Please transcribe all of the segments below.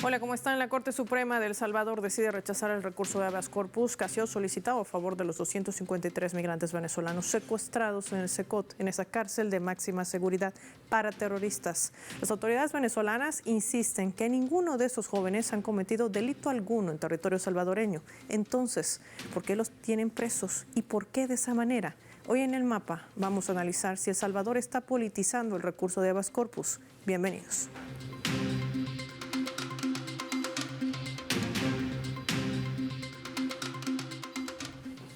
Hola, ¿cómo están? La Corte Suprema de El Salvador decide rechazar el recurso de habeas corpus que ha sido solicitado a favor de los 253 migrantes venezolanos secuestrados en el SECOT, en esa cárcel de máxima seguridad para terroristas. Las autoridades venezolanas insisten que ninguno de esos jóvenes han cometido delito alguno en territorio salvadoreño. Entonces, ¿por qué los tienen presos y por qué de esa manera? Hoy en El Mapa vamos a analizar si El Salvador está politizando el recurso de habeas corpus. Bienvenidos.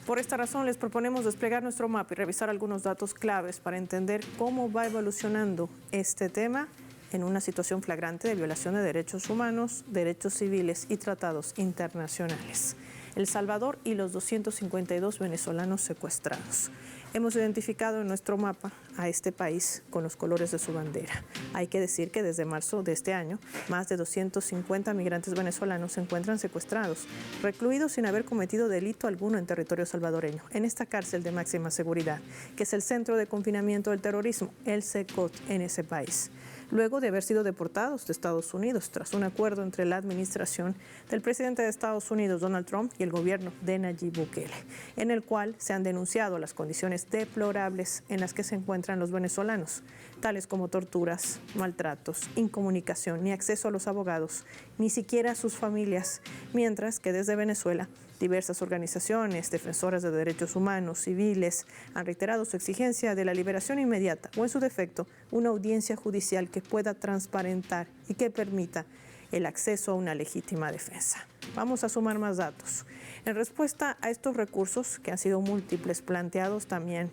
Por esta razón les proponemos desplegar nuestro mapa y revisar algunos datos claves para entender cómo va evolucionando este tema en una situación flagrante de violación de derechos humanos, derechos civiles y tratados internacionales. El Salvador y los 252 venezolanos secuestrados. Hemos identificado en nuestro mapa a este país con los colores de su bandera. Hay que decir que desde marzo de este año, más de 250 migrantes venezolanos se encuentran secuestrados, recluidos sin haber cometido delito alguno en territorio salvadoreño, en esta cárcel de máxima seguridad, que es el centro de confinamiento del terrorismo, el SECOT, en ese país, luego de haber sido deportados de Estados Unidos tras un acuerdo entre la administración del presidente de Estados Unidos, Donald Trump, y el gobierno de Nayib Bukele, en el cual se han denunciado las condiciones deplorables en las que se encuentran los venezolanos, tales como torturas, maltratos, incomunicación, ni acceso a los abogados, ni siquiera a sus familias, mientras que desde Venezuela diversas organizaciones defensoras de derechos humanos, civiles, han reiterado su exigencia de la liberación inmediata o, en su defecto, una audiencia judicial que pueda transparentar y que permita el acceso a una legítima defensa. Vamos a sumar más datos. En respuesta a estos recursos, que han sido múltiples, planteados también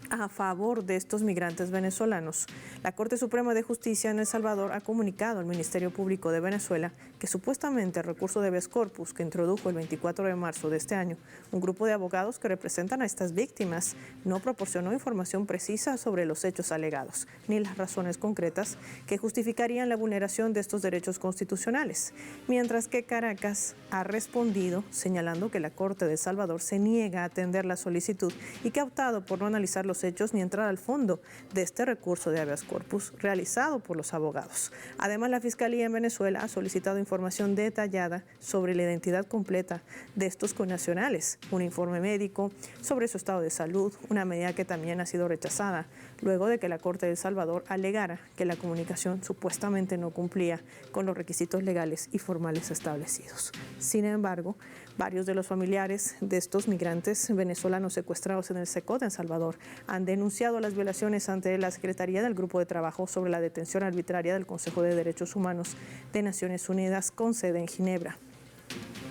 a favor de estos migrantes venezolanos, la Corte Suprema de Justicia en El Salvador ha comunicado al Ministerio Público de Venezuela que supuestamente el recurso de habeas corpus que introdujo el 24 de marzo de este año un grupo de abogados que representan a estas víctimas no proporcionó información precisa sobre los hechos alegados, ni las razones concretas que justificarían la vulneración de estos derechos constitucionales, mientras que Caracas ha respondido señalando que la Corte de El Salvador se niega a atender la solicitud y que ha optado por no analizar los hechos ni entrar al fondo de este recurso de habeas corpus realizado por los abogados. Además, la Fiscalía en Venezuela ha solicitado información detallada sobre la identidad completa de estos connacionales, un informe médico sobre su estado de salud, una medida que también ha sido rechazada luego de que la Corte de El Salvador alegara que la comunicación supuestamente no cumplía con los requisitos legales y formales establecidos. Sin embargo, varios de los familiares de estos migrantes venezolanos secuestrados en el SECOT en Salvador han denunciado las violaciones ante la Secretaría del Grupo de Trabajo sobre la detención arbitraria del Consejo de Derechos Humanos de Naciones Unidas con sede en Ginebra.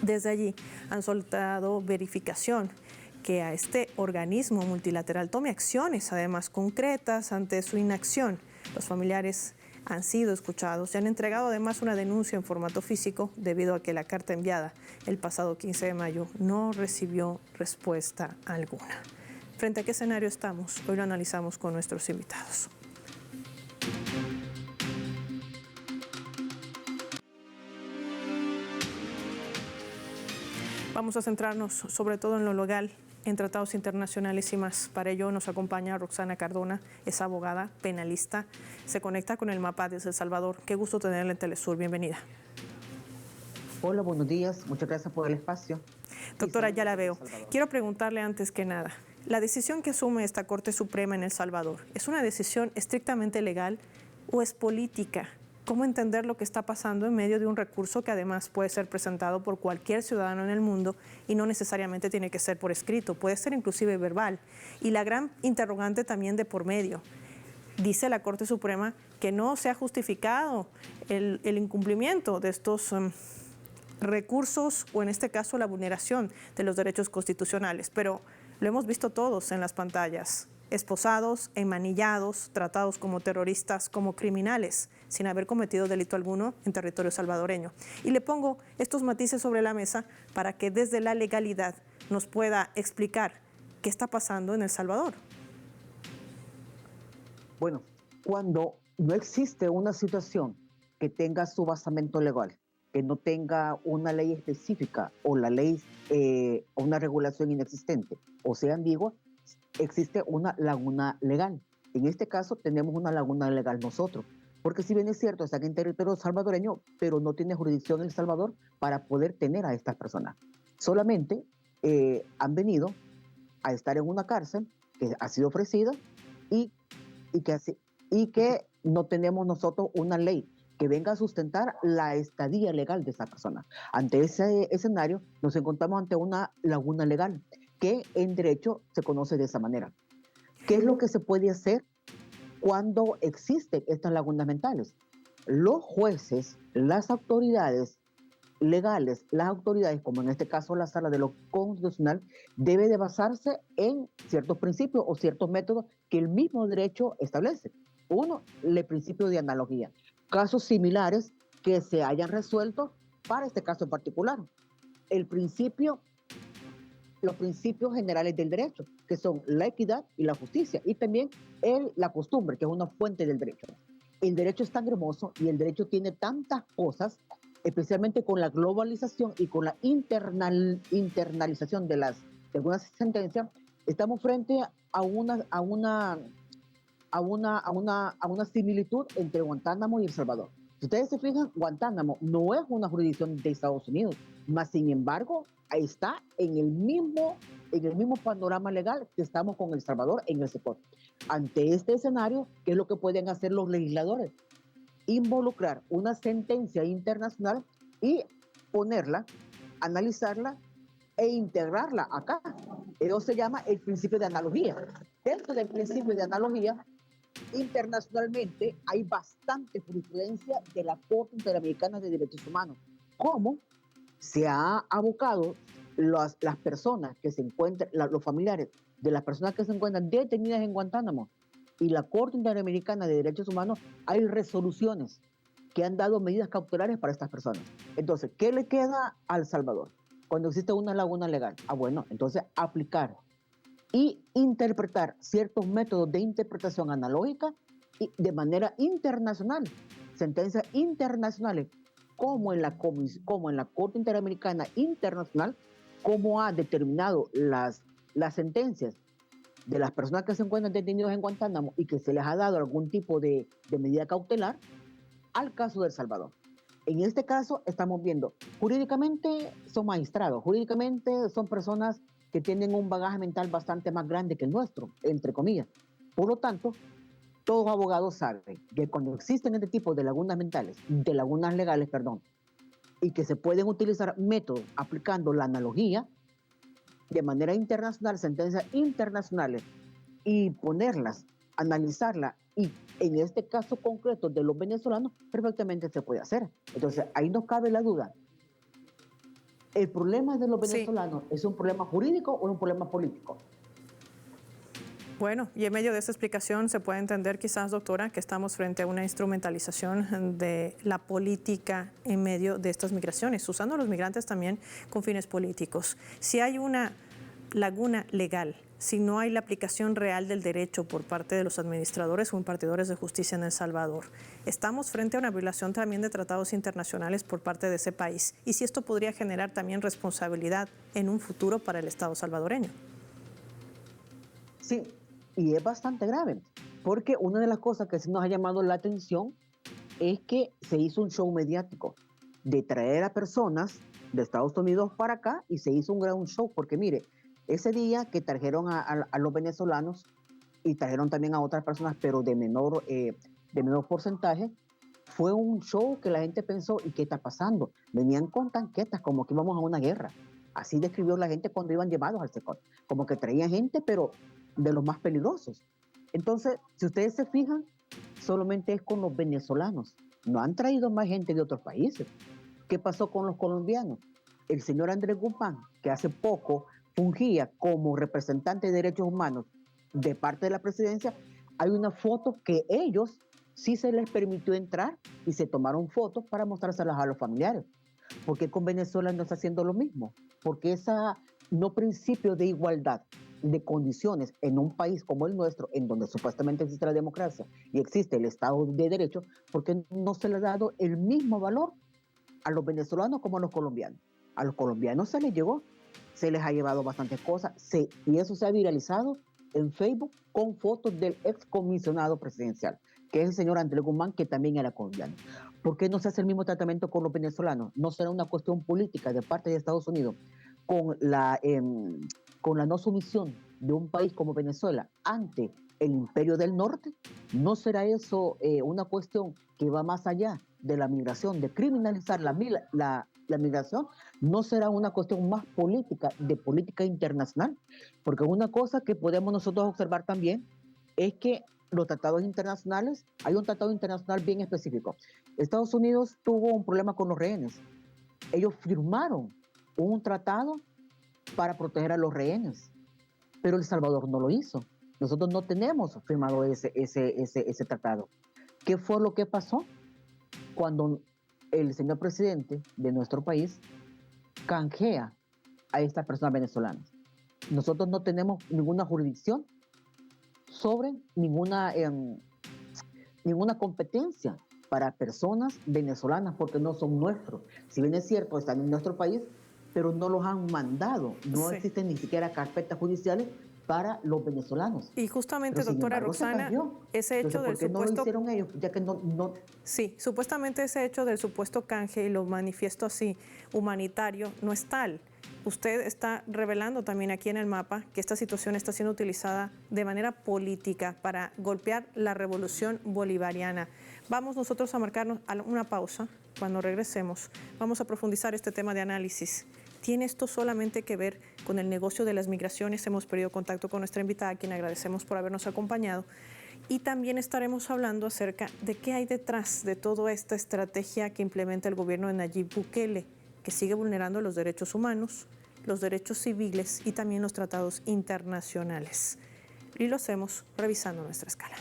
Desde allí han solicitado verificación que a este organismo multilateral tome acciones, además concretas, ante su inacción. Los familiares han sido escuchados y han entregado además una denuncia en formato físico debido a que la carta enviada el pasado 15 de mayo no recibió respuesta alguna. ¿Frente a qué escenario estamos? Hoy lo analizamos con nuestros invitados. Vamos a centrarnos sobre todo en lo legal, en tratados internacionales y más. Para ello nos acompaña Roxana Cardona, es abogada, penalista, se conecta con El Mapa desde El Salvador. Qué gusto tenerla en Telesur, bienvenida. Hola, buenos días, muchas gracias por el espacio. Doctora, ya la veo. Quiero preguntarle antes que nada, ¿la decisión que asume esta Corte Suprema en El Salvador es una decisión estrictamente legal o es política? ¿Cómo entender lo que está pasando en medio de un recurso que además puede ser presentado por cualquier ciudadano en el mundo y no necesariamente tiene que ser por escrito, puede ser inclusive verbal? Y la gran interrogante también de por medio. Dice la Corte Suprema que no se ha justificado el incumplimiento de estos recursos o en este caso la vulneración de los derechos constitucionales, pero lo hemos visto todos en las pantallas, esposados, enmanillados, tratados como terroristas, como criminales, sin haber cometido delito alguno en territorio salvadoreño. Y le pongo estos matices sobre la mesa para que desde la legalidad nos pueda explicar qué está pasando en El Salvador. Bueno, cuando no existe una situación que tenga su basamento legal, que no tenga una ley específica o la ley o una regulación inexistente o sea ambigua, existe una laguna legal. En este caso tenemos una laguna legal nosotros, Porque si bien es cierto, están en territorio salvadoreño, pero no tiene jurisdicción en El Salvador para poder tener a estas personas. Solamente han venido a estar en una cárcel que ha sido ofrecida y, y, que, y que no tenemos nosotros una ley que venga a sustentar la estadía legal de esa persona. Ante ese escenario nos encontramos ante una laguna legal que en derecho se conoce de esa manera. ¿Qué es lo que se puede hacer cuando existen estas lagunas mentales? Los jueces, las autoridades legales, las autoridades, como en este caso la Sala de lo Constitucional, debe de basarse en ciertos principios o ciertos métodos que el mismo derecho establece. Uno, el principio de analogía. Casos similares que se hayan resuelto para este caso en particular. El principio, los principios generales del derecho, que son la equidad y la justicia, y también la costumbre, que es una fuente del derecho. El derecho es tan hermoso y el derecho tiene tantas cosas, especialmente con la globalización y con la internalización de algunas sentencias. Estamos frente a una similitud entre Guantánamo y El Salvador. Si ustedes se fijan, Guantánamo no es una jurisdicción de Estados Unidos, mas sin embargo está en el mismo panorama legal que estamos con El Salvador en el sector. Ante este escenario, ¿qué es lo que pueden hacer los legisladores? Involucrar una sentencia internacional y ponerla, analizarla e integrarla acá. Eso se llama el principio de analogía. Dentro del principio de analogía, internacionalmente hay bastante jurisprudencia de la Corte Interamericana de Derechos Humanos. ¿Cómo se ha abocado las personas que se encuentran, los familiares de las personas que se encuentran detenidas en Guantánamo y la Corte Interamericana de Derechos Humanos? Hay resoluciones que han dado medidas cautelares para estas personas. Entonces, ¿qué le queda a El Salvador cuando existe una laguna legal? Bueno, entonces aplicar y interpretar ciertos métodos de interpretación analógica y de manera internacional, sentencias internacionales, como en la Corte Interamericana Internacional, como ha determinado las sentencias de las personas que se encuentran detenidos en Guantánamo y que se les ha dado algún tipo de medida cautelar, al caso de El Salvador. En este caso estamos viendo, jurídicamente son magistrados, jurídicamente son personas que tienen un bagaje mental bastante más grande que el nuestro, entre comillas. Por lo tanto, todos abogados saben que cuando existen este tipo de lagunas mentales, de lagunas legales, perdón, y que se pueden utilizar métodos aplicando la analogía de manera internacional, sentencias internacionales, y ponerlas, analizarlas, y en este caso concreto de los venezolanos, perfectamente se puede hacer. Entonces, ahí no cabe la duda. ¿El problema de los venezolanos es un problema jurídico o un problema político? Bueno, y en medio de esta explicación se puede entender quizás, doctora, que estamos frente a una instrumentalización de la política en medio de estas migraciones, usando a los migrantes también con fines políticos. Si hay una laguna legal, si no hay la aplicación real del derecho por parte de los administradores o impartidores de justicia en El Salvador, estamos frente a una violación también de tratados internacionales por parte de ese país. Y si esto podría generar también responsabilidad en un futuro para el Estado salvadoreño. Sí, y es bastante grave, porque una de las cosas que sí nos ha llamado la atención es que se hizo un show mediático de traer a personas de Estados Unidos para acá y se hizo un gran show, porque mire, ese día que trajeron a los venezolanos y trajeron también a otras personas, pero de menor porcentaje, fue un show que la gente pensó, ¿y qué está pasando? Venían con tanquetas como que íbamos a una guerra. Así describió la gente cuando iban llevados al SECOT, como que traían gente, pero de los más peligrosos. Entonces, si ustedes se fijan, solamente es con los venezolanos. No han traído más gente de otros países. ¿Qué pasó con los colombianos? El señor Andrés Guzmán, que hace poco fungía como representante de derechos humanos de parte de la presidencia, hay una foto que ellos sí se les permitió entrar y se tomaron fotos para mostrárselas a los familiares. ¿Por qué con Venezuela no está haciendo lo mismo? Porque esa no principio de igualdad de condiciones en un país como el nuestro, en donde supuestamente existe la democracia y existe el Estado de Derecho, porque no se le ha dado el mismo valor a los venezolanos como a los colombianos. A los colombianos se les llegó, se les ha llevado bastantes cosas, y eso se ha viralizado en Facebook con fotos del excomisionado presidencial. que es el señor Andrés Guzmán, que también era colombiano. ¿Por qué no se hace el mismo tratamiento con los venezolanos? ¿No será una cuestión política de parte de Estados Unidos con la no sumisión de un país como Venezuela ante el imperio del norte? ¿No será eso una cuestión que va más allá de la migración, de criminalizar la migración? ¿No será una cuestión más política, de política internacional? Porque una cosa que podemos nosotros observar también es que los tratados internacionales, hay un tratado internacional bien específico. Estados Unidos tuvo un problema con los rehenes. Ellos firmaron un tratado para proteger a los rehenes, pero El Salvador no lo hizo. Nosotros no tenemos firmado ese tratado. ¿Qué fue lo que pasó cuando el señor presidente de nuestro país canjea a estas personas venezolanas? Nosotros no tenemos ninguna jurisdicción sobre ninguna competencia para personas venezolanas porque no son nuestros. Si bien es cierto, están en nuestro país, pero no los han mandado. No existen ni siquiera carpetas judiciales para los venezolanos. Y justamente, doctora Roxana, ese hecho del supuesto... ¿Por qué no lo hicieron ellos? Ya que no... Sí, supuestamente ese hecho del supuesto canje, y lo manifiesto así, humanitario, no es tal. Usted está revelando también aquí en el mapa que esta situación está siendo utilizada de manera política para golpear la revolución bolivariana. Vamos nosotros a marcarnos una pausa. Cuando regresemos, vamos a profundizar este tema de análisis. ¿Tiene esto solamente que ver con el negocio de las migraciones? Hemos perdido contacto con nuestra invitada, a quien agradecemos por habernos acompañado. Y también estaremos hablando acerca de qué hay detrás de toda esta estrategia que implementa el gobierno de Nayib Bukele, que sigue vulnerando los derechos humanos, los derechos civiles y también los tratados internacionales. Y lo hacemos revisando nuestra escala.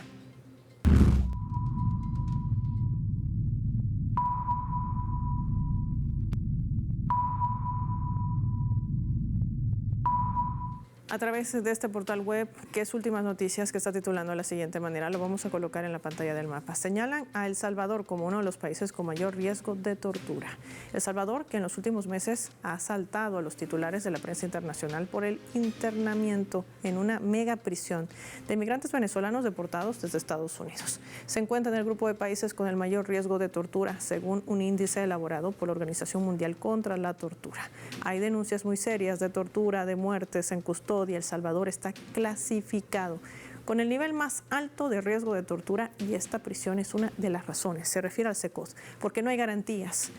A través de este portal web, que es Últimas Noticias, que está titulando de la siguiente manera, lo vamos a colocar en la pantalla del mapa. Señalan a El Salvador como uno de los países con mayor riesgo de tortura. El Salvador, que en los últimos meses ha asaltado a los titulares de la prensa internacional por el internamiento en una mega prisión de inmigrantes venezolanos deportados desde Estados Unidos. Se encuentra en el grupo de países con el mayor riesgo de tortura, según un índice elaborado por la Organización Mundial contra la Tortura. Hay denuncias muy serias de tortura, de muertes en custodia. El Salvador está clasificado con el nivel más alto de riesgo de tortura y esta prisión es una de las razones. Se refiere al SECOS, porque no hay garantías.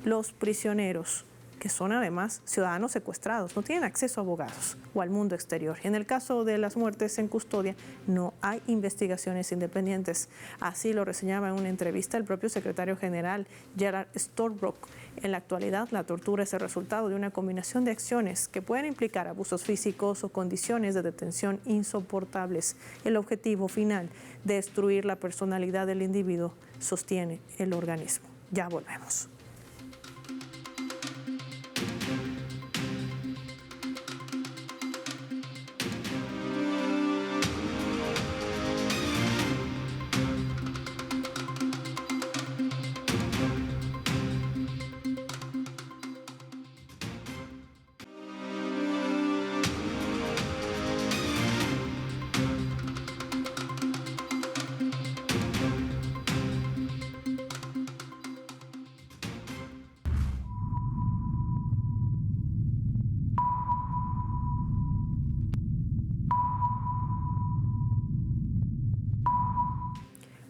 Los prisioneros, que son además ciudadanos secuestrados, no tienen acceso a abogados o al mundo exterior. En el caso de las muertes en custodia, no hay investigaciones independientes. Así lo reseñaba en una entrevista el propio secretario general, Gerard Storbrook. En la actualidad, la tortura es el resultado de una combinación de acciones que pueden implicar abusos físicos o condiciones de detención insoportables. El objetivo final, destruir la personalidad del individuo, sostiene el organismo. Ya volvemos.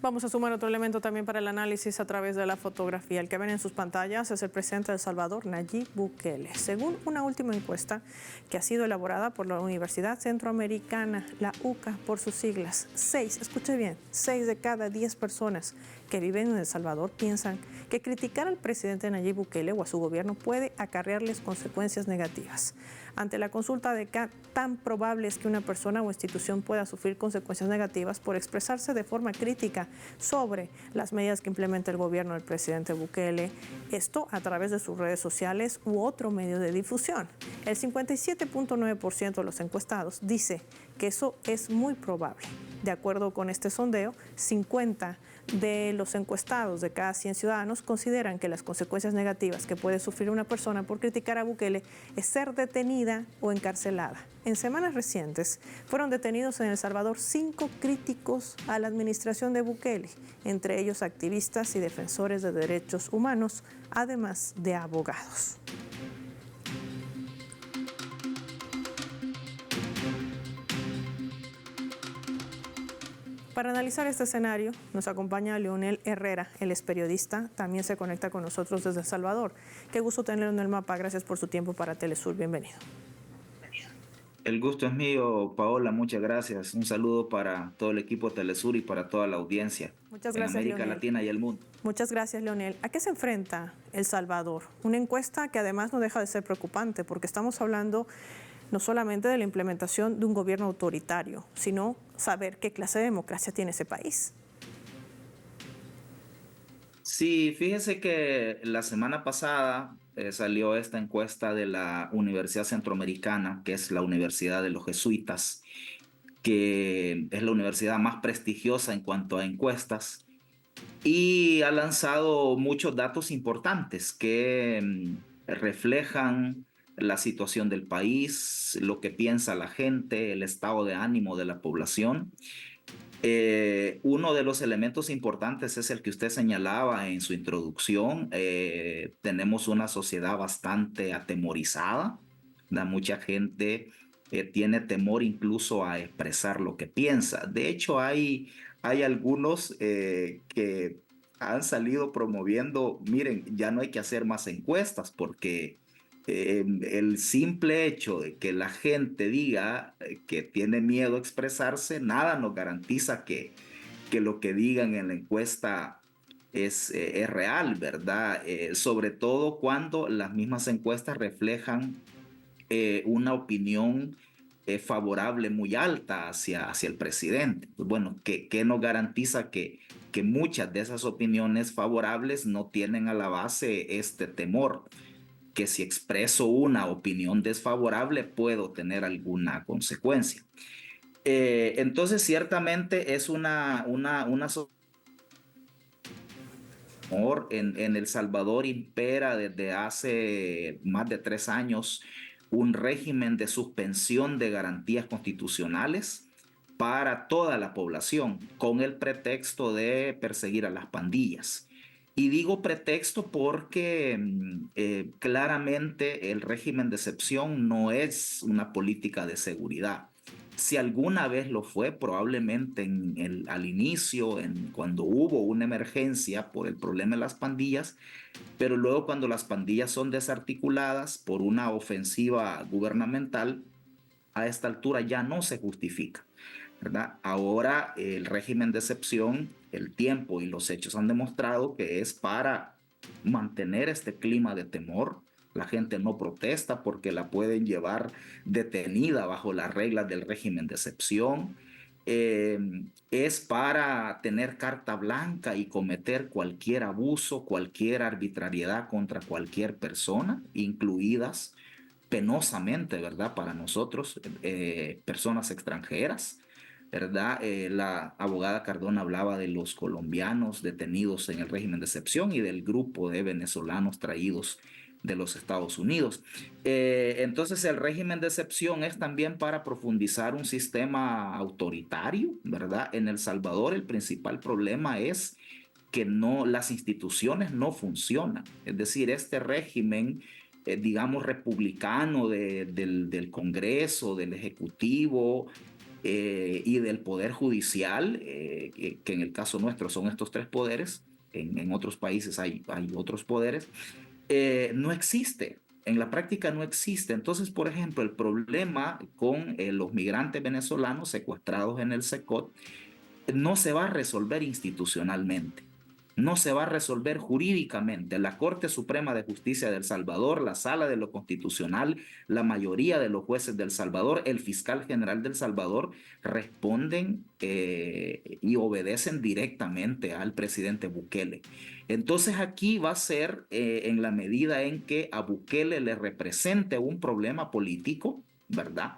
Vamos a sumar otro elemento también para el análisis a través de la fotografía. El que ven en sus pantallas es el presidente de El Salvador, Nayib Bukele. Según una última encuesta que ha sido elaborada por la Universidad Centroamericana, la UCA por sus siglas, 6 de cada 10 personas que viven en El Salvador piensan que criticar al presidente Nayib Bukele o a su gobierno puede acarrearles consecuencias negativas. Ante la consulta de qué tan probable es que una persona o institución pueda sufrir consecuencias negativas por expresarse de forma crítica sobre las medidas que implementa el gobierno del presidente Bukele, esto a través de sus redes sociales u otro medio de difusión. El 57.9% de los encuestados dice que eso es muy probable. De acuerdo con este sondeo, 50 de los encuestados de cada 100 ciudadanos consideran que las consecuencias negativas que puede sufrir una persona por criticar a Bukele es ser detenida o encarcelada. En semanas recientes fueron detenidos en El Salvador 5 críticos a la administración de Bukele, entre ellos activistas y defensores de derechos humanos, además de abogados. Para analizar este escenario, nos acompaña Leonel Herrera, él es periodista, también se conecta con nosotros desde El Salvador. Qué gusto tenerlo en el mapa, gracias por su tiempo para Telesur, bienvenido. El gusto es mío, Paola, muchas gracias. Un saludo para todo el equipo Telesur y para toda la audiencia Muchas en gracias, América Leonel. Latina y el mundo. Muchas gracias, Leonel. ¿A qué se enfrenta El Salvador? Una encuesta que además no deja de ser preocupante porque estamos hablando no solamente de la implementación de un gobierno autoritario, sino saber qué clase de democracia tiene ese país. Sí, fíjese que la semana pasada salió esta encuesta de la Universidad Centroamericana, que es la Universidad de los Jesuitas, que es la universidad más prestigiosa en cuanto a encuestas, y ha lanzado muchos datos importantes que reflejan la situación del país, lo que piensa la gente, el estado de ánimo de la población. Uno de los elementos importantes es el que usted señalaba en su introducción. Tenemos una sociedad bastante atemorizada. Mucha gente tiene temor incluso a expresar lo que piensa. De hecho, hay algunos que han salido promoviendo, miren, ya no hay que hacer más encuestas porque el simple hecho de que la gente diga que tiene miedo a expresarse, nada nos garantiza que lo que digan en la encuesta es real, ¿verdad? Sobre todo cuando las mismas encuestas reflejan una opinión favorable muy alta hacia el presidente. Pues bueno, ¿qué nos garantiza que muchas de esas opiniones favorables no tienen a la base este temor? Que si expreso una opinión desfavorable puedo tener alguna consecuencia. Entonces, ciertamente es una en El Salvador impera desde hace más de 3 años un régimen de suspensión de garantías constitucionales para toda la población con el pretexto de perseguir a las pandillas. Y digo pretexto porque claramente el régimen de excepción no es una política de seguridad. Si alguna vez lo fue, probablemente al inicio, cuando hubo una emergencia por el problema de las pandillas, pero luego cuando las pandillas son desarticuladas por una ofensiva gubernamental, a esta altura ya no se justifica, ¿verdad? Ahora el régimen de excepción, el tiempo y los hechos han demostrado que es para mantener este clima de temor. La gente no protesta porque la pueden llevar detenida bajo las reglas del régimen de excepción. Eh, es para tener carta blanca y cometer cualquier abuso, cualquier arbitrariedad contra cualquier persona, incluidas penosamente, ¿verdad? Para nosotros, personas extranjeras, ¿verdad? La abogada Cardona hablaba de los colombianos detenidos en el régimen de excepción y del grupo de venezolanos traídos de los Estados Unidos. Entonces el régimen de excepción es también para profundizar un sistema autoritario, ¿verdad? En El Salvador el principal problema es que las instituciones no funcionan. Es decir, este régimen, digamos, republicano del Congreso, del Ejecutivo y del Poder Judicial, que en el caso nuestro son estos tres poderes, en otros países hay otros poderes, no existe. En la práctica no existe. Entonces, por ejemplo, el problema con los migrantes venezolanos secuestrados en el SECOT no se va a resolver institucionalmente, no se va a resolver jurídicamente. La Corte Suprema de Justicia de El Salvador, la Sala de lo Constitucional, la mayoría de los jueces de El Salvador, el fiscal general de El Salvador responden y obedecen directamente al presidente Bukele. Entonces aquí va a ser en la medida en que a Bukele le represente un problema político, ¿verdad?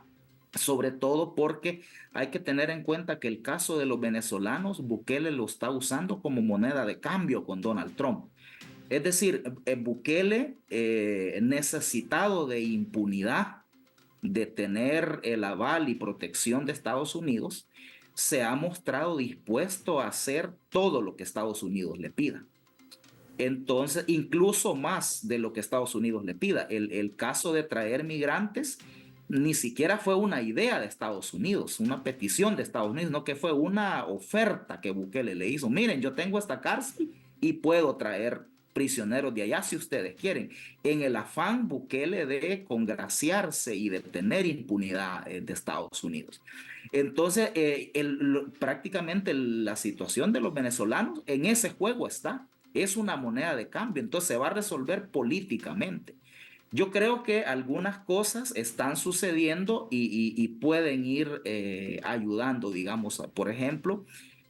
sobre todo porque hay que tener en cuenta que el caso de los venezolanos, Bukele lo está usando como moneda de cambio con Donald Trump. Es decir, Bukele, necesitado de impunidad, de tener el aval y protección de Estados Unidos, se ha mostrado dispuesto a hacer todo lo que Estados Unidos le pida. Entonces, incluso más de lo que Estados Unidos le pida. El caso de traer migrantes ni siquiera fue una idea de Estados Unidos, una petición de Estados Unidos, no que fue una oferta que Bukele le hizo. Miren, yo tengo esta cárcel y puedo traer prisioneros de allá si ustedes quieren. En el afán Bukele de congraciarse y de tener impunidad de Estados Unidos. Entonces, prácticamente la situación de los venezolanos en ese juego está. Es una moneda de cambio, entonces se va a resolver políticamente. Yo creo que algunas cosas están sucediendo y pueden ir ayudando, digamos, por ejemplo,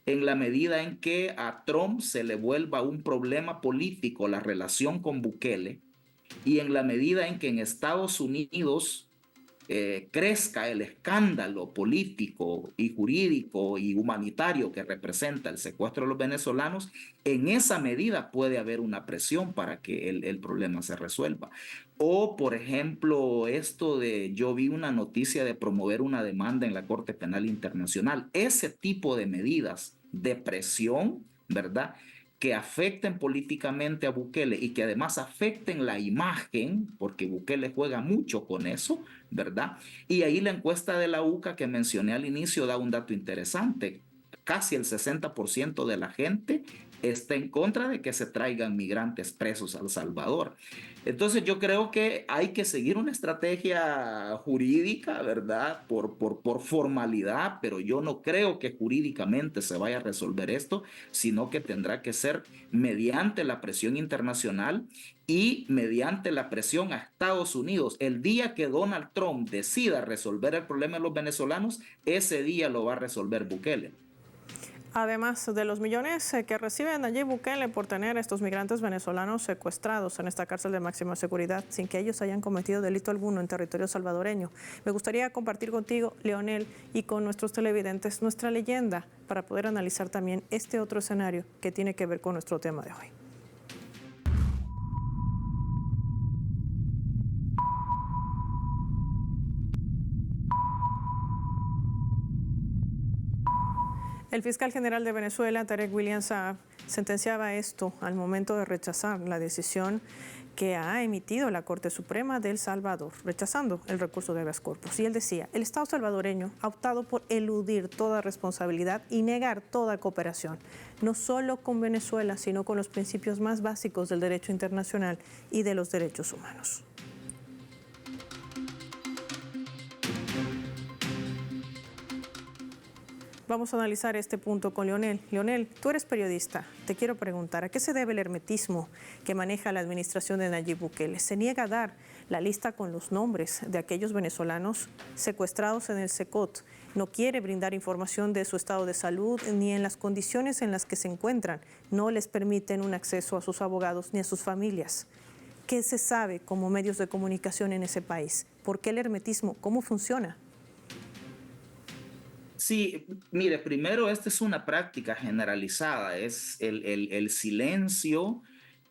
en la medida en que a Trump se le vuelva un problema político la relación con Bukele y en la medida en que en Estados Unidos crezca el escándalo político y jurídico y humanitario que representa el secuestro de los venezolanos, en esa medida puede haber una presión para que el problema se resuelva. O, por ejemplo, esto de, yo vi una noticia de promover una demanda en la Corte Penal Internacional. Ese tipo de medidas de presión, ¿verdad?, que afecten políticamente a Bukele y que además afecten la imagen, porque Bukele juega mucho con eso, ¿verdad? Y ahí la encuesta de la UCA que mencioné al inicio da un dato interesante. Casi el 60% de la gente está en contra de que se traigan migrantes presos a El Salvador. Entonces yo creo que hay que seguir una estrategia jurídica, ¿verdad? Por formalidad, pero yo no creo que jurídicamente se vaya a resolver esto, sino que tendrá que ser mediante la presión internacional y mediante la presión a Estados Unidos. El día que Donald Trump decida resolver el problema de los venezolanos, ese día lo va a resolver Bukele. Además de los millones que recibe Nayib Bukele por tener a estos migrantes venezolanos secuestrados en esta cárcel de máxima seguridad sin que ellos hayan cometido delito alguno en territorio salvadoreño, me gustaría compartir contigo, Leonel, y con nuestros televidentes nuestra leyenda para poder analizar también este otro escenario que tiene que ver con nuestro tema de hoy. El fiscal general de Venezuela, Tarek William Saab, sentenciaba esto al momento de rechazar la decisión que ha emitido la Corte Suprema de El Salvador, rechazando el recurso de habeas corpus. Y él decía, el Estado salvadoreño ha optado por eludir toda responsabilidad y negar toda cooperación, no solo con Venezuela, sino con los principios más básicos del derecho internacional y de los derechos humanos. Vamos a analizar este punto con Leonel. Leonel, tú eres periodista. Te quiero preguntar, ¿a qué se debe el hermetismo que maneja la administración de Nayib Bukele? Se niega a dar la lista con los nombres de aquellos venezolanos secuestrados en el SECOT. No quiere brindar información de su estado de salud ni en las condiciones en las que se encuentran. No les permiten un acceso a sus abogados ni a sus familias. ¿Qué se sabe como medios de comunicación en ese país? ¿Por qué el hermetismo? ¿Cómo funciona? Sí, mire, primero esta es una práctica generalizada, es el silencio,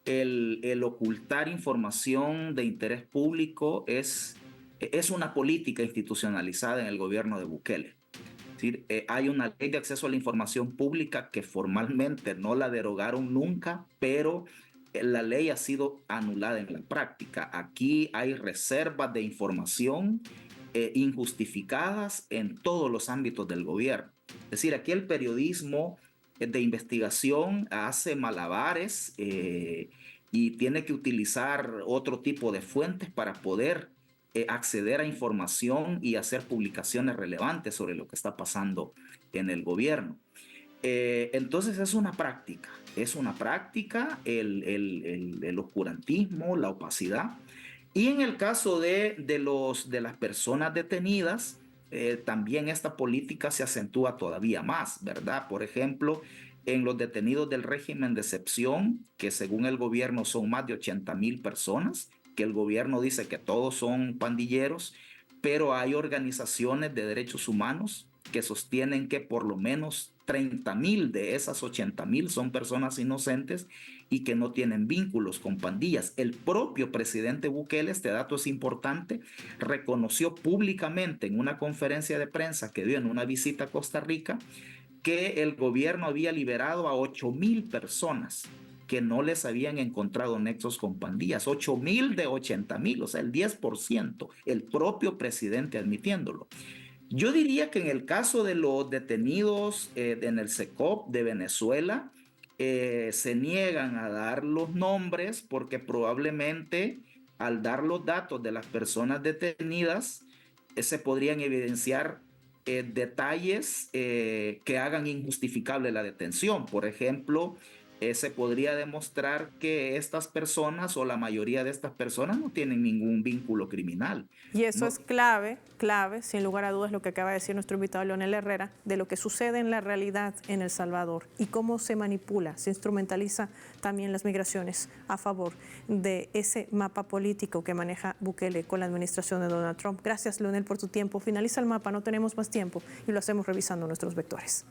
el ocultar información de interés público es una política institucionalizada en el gobierno de Bukele. Es decir, hay una ley de acceso a la información pública que formalmente no la derogaron nunca, pero la ley ha sido anulada en la práctica. Aquí hay reservas de información injustificadas en todos los ámbitos del gobierno. Es decir, aquí el periodismo de investigación hace malabares y tiene que utilizar otro tipo de fuentes para poder acceder a información y hacer publicaciones relevantes sobre lo que está pasando en el gobierno. Entonces es una práctica el oscurantismo, la opacidad. Y en el caso de las personas detenidas, también esta política se acentúa todavía más, ¿verdad? Por ejemplo, en los detenidos del régimen de excepción, que según el gobierno son más de 80,000 personas, que el gobierno dice que todos son pandilleros, pero hay organizaciones de derechos humanos que sostienen que por lo menos 30,000 de esas 80,000 son personas inocentes y que no tienen vínculos con pandillas. El propio presidente Bukele, este dato es importante, reconoció públicamente en una conferencia de prensa que dio en una visita a Costa Rica que el gobierno había liberado a 8,000 personas que no les habían encontrado nexos con pandillas. 8,000 de 80,000, o sea, el 10%, el propio presidente admitiéndolo. Yo diría que en el caso de los detenidos en el SECOP de Venezuela, se niegan a dar los nombres porque probablemente al dar los datos de las personas detenidas, se podrían evidenciar detalles que hagan injustificable la detención. Por ejemplo, se podría demostrar que estas personas o la mayoría de estas personas no tienen ningún vínculo criminal. Y eso es clave, sin lugar a dudas, lo que acaba de decir nuestro invitado Leonel Herrera, de lo que sucede en la realidad en El Salvador y cómo se manipula, se instrumentaliza también las migraciones a favor de ese mapa político que maneja Bukele con la administración de Donald Trump. Gracias, Leonel, por tu tiempo. Finaliza el mapa, no tenemos más tiempo y lo hacemos revisando nuestros vectores.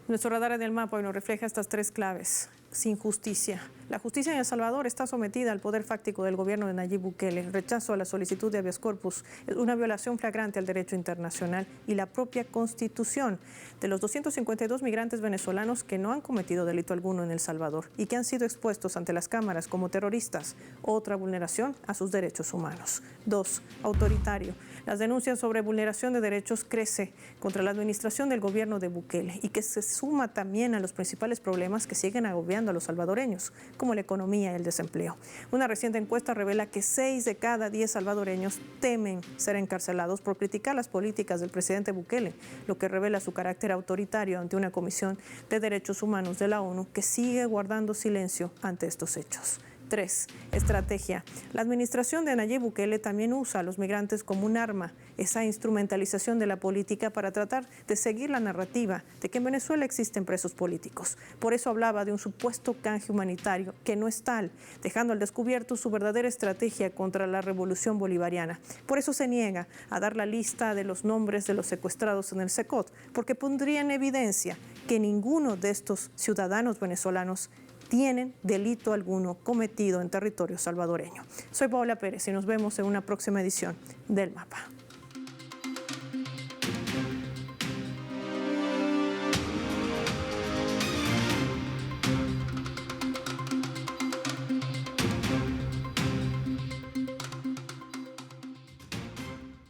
Nuestro radar en el mapa hoy nos refleja estas tres claves. Sin justicia. La justicia en El Salvador está sometida al poder fáctico del gobierno de Nayib Bukele. El rechazo a la solicitud de habeas corpus es una violación flagrante al derecho internacional y la propia Constitución de los 252 migrantes venezolanos que no han cometido delito alguno en El Salvador y que han sido expuestos ante las cámaras como terroristas. Otra vulneración a sus derechos humanos. 2. Autoritario. Las denuncias sobre vulneración de derechos crece contra la administración del gobierno de Bukele y que se suma también a los principales problemas que siguen agobiando a los salvadoreños, como la economía y el desempleo. Una reciente encuesta revela que 6 de cada 10 salvadoreños temen ser encarcelados por criticar las políticas del presidente Bukele, lo que revela su carácter autoritario ante una comisión de derechos humanos de la ONU que sigue guardando silencio ante estos hechos. 3. Estrategia. La administración de Nayib Bukele también usa a los migrantes como un arma, esa instrumentalización de la política para tratar de seguir la narrativa de que en Venezuela existen presos políticos. Por eso hablaba de un supuesto canje humanitario que no es tal, dejando al descubierto su verdadera estrategia contra la revolución bolivariana. Por eso se niega a dar la lista de los nombres de los secuestrados en el SECOT, porque pondría en evidencia que ninguno de estos ciudadanos venezolanos tienen delito alguno cometido en territorio salvadoreño. Soy Paola Pérez y nos vemos en una próxima edición del Mapa.